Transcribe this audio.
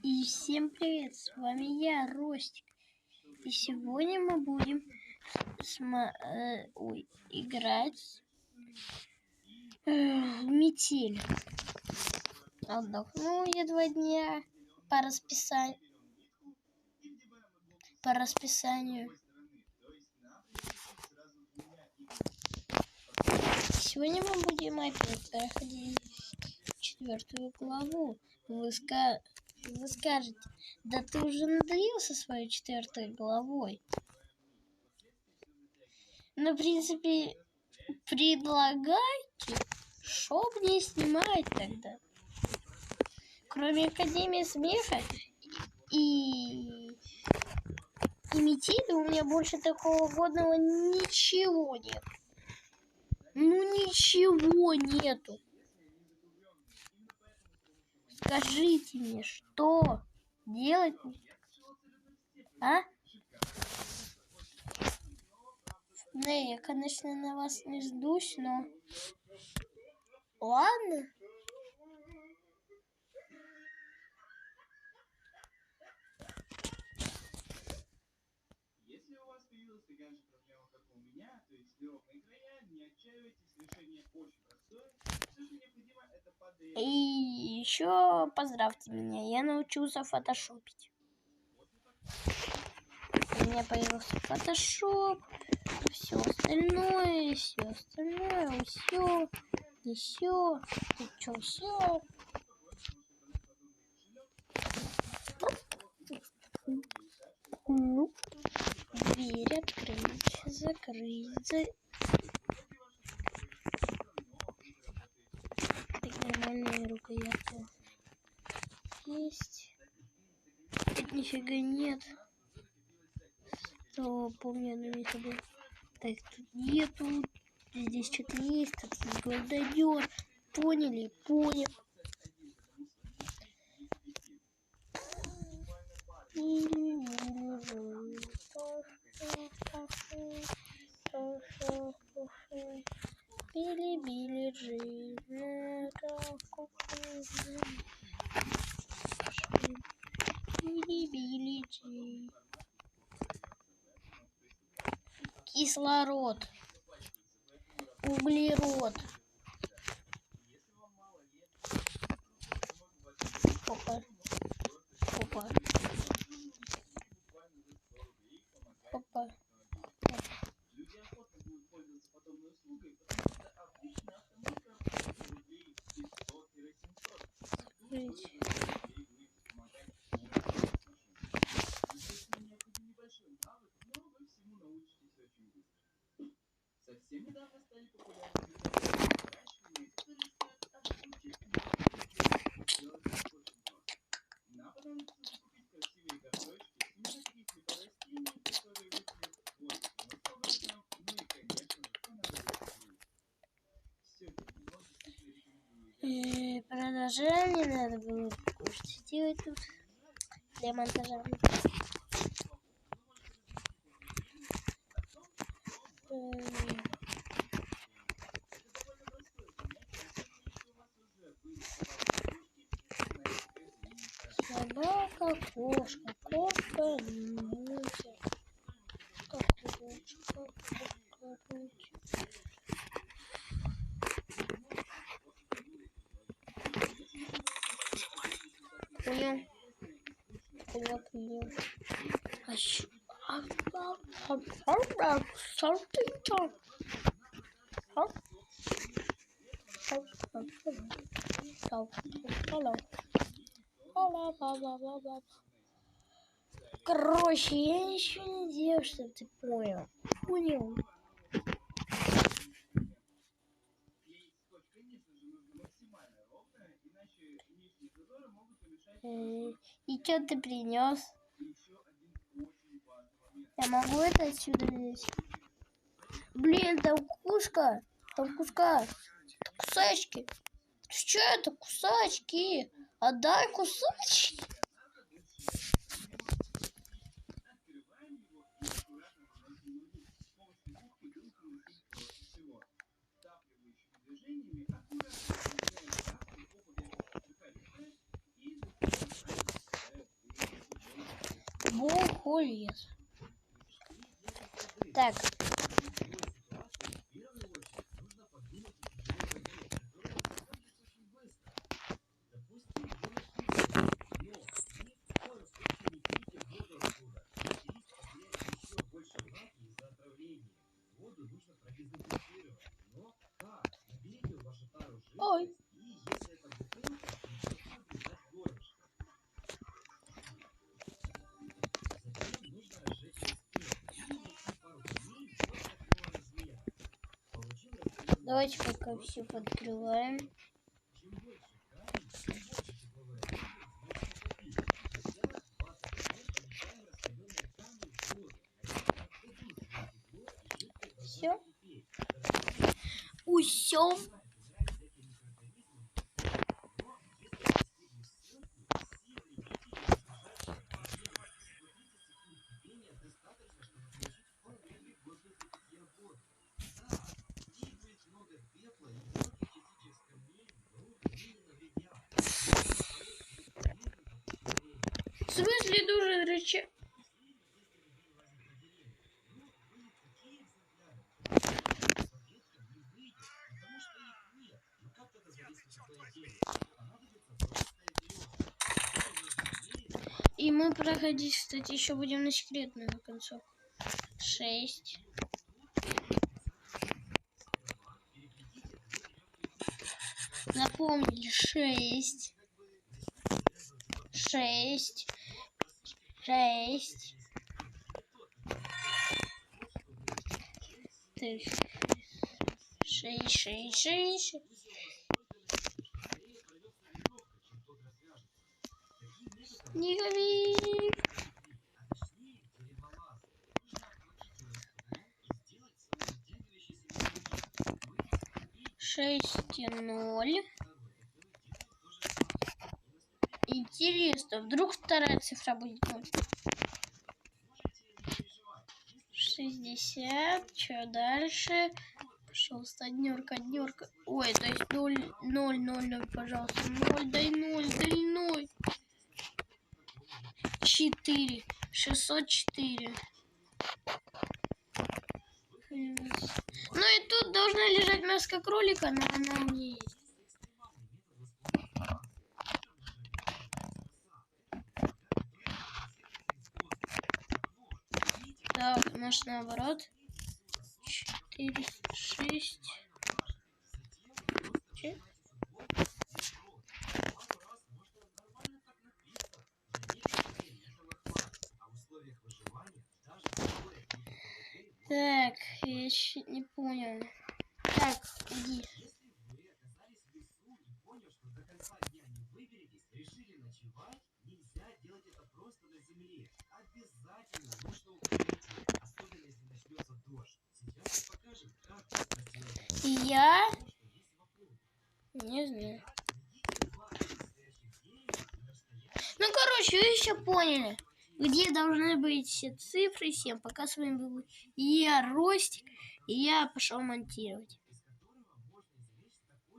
И всем привет, с вами я, Ростик. И сегодня мы будем играть в метель. Отдохнул я 2 дня по расписанию. Сегодня мы будем опять проходить 4 главу. Вы скажете, да ты уже надоел со своей 4 главой. Ну, в принципе, предлагайте, что мне снимать тогда. Кроме Академии смеха и метели у меня больше такого годного ничего нет. Ну, ничего нету. Скажите мне, что делать? А? Да, я, конечно, на вас не ждусь, но... Ладно. Если у вас появилась такая же проблема, как у меня, то есть неровные края, не отчаивайтесь, решение очень простое. Все, что необходимо, это падает. И еще поздравьте меня, я научился фотошопить. У меня появился фотошоп, все остальное, все, все. Ну, дверь открыть, закрыть. Так, нормальная рукоятка есть. Тут нифига нет. Что, помню, одно место было. Так, тут нету. Здесь что-то есть, тут есть гвоздодер. Поняли? Понял. Били Джин. Били Джин. Кислород. Углерод. Опа. Опа. Опа. Люди охотно будут пользоваться подобной услугой, потому что обычно автомойка обходится рублей 500-700. Естественно, необходим небольшой навык, но вы всему научитесь очень быстро. Совсем недавно стали популярными выращивания, которые стоят от 2000 сделать их очень просто. Нам понадобится закупить красивые горшочки, именно таких растений, которые выделят воздух мусорным, ну и, конечно же, понадобится грунт. Все это вино действительно рекомендую. Продолжение надо будет кушать делать тут для монтажа. Собака, кошка, мусор. Кошка. Понял. Короче, я ничего не делаю, чтобы ты понял. Понял. И что ты принес? Я могу это отсюда взять? Блин, там куска. Там кусачки. Что это кусачки? Отдай кусачки. Бухолес. Так. Ой. Давайте пока все подкрываем. Все. Усё. В смысле дуже речи? И мы проходить, кстати, еще будем на секретную концовку. 6. Запомнили. 6. 6. 6. 6, 6, 6. Не говори. 6-0. Интересно, вдруг вторая цифра будет 0. 60. Что дальше? Пожалуйста, однерка. Ой, то есть 0, 0, 0, 0, пожалуйста. 0, дай 0, дай 0. 4. 604. Ну и тут должна лежать мяско кролика, но она у меня есть. Так, наш наоборот. 4, 6. Так, я еще не понял. Так, иди. Я не знаю. Ну, короче, вы еще поняли, где должны быть все цифры. Всем пока, с вами был я, Ростик, и я пошел монтировать.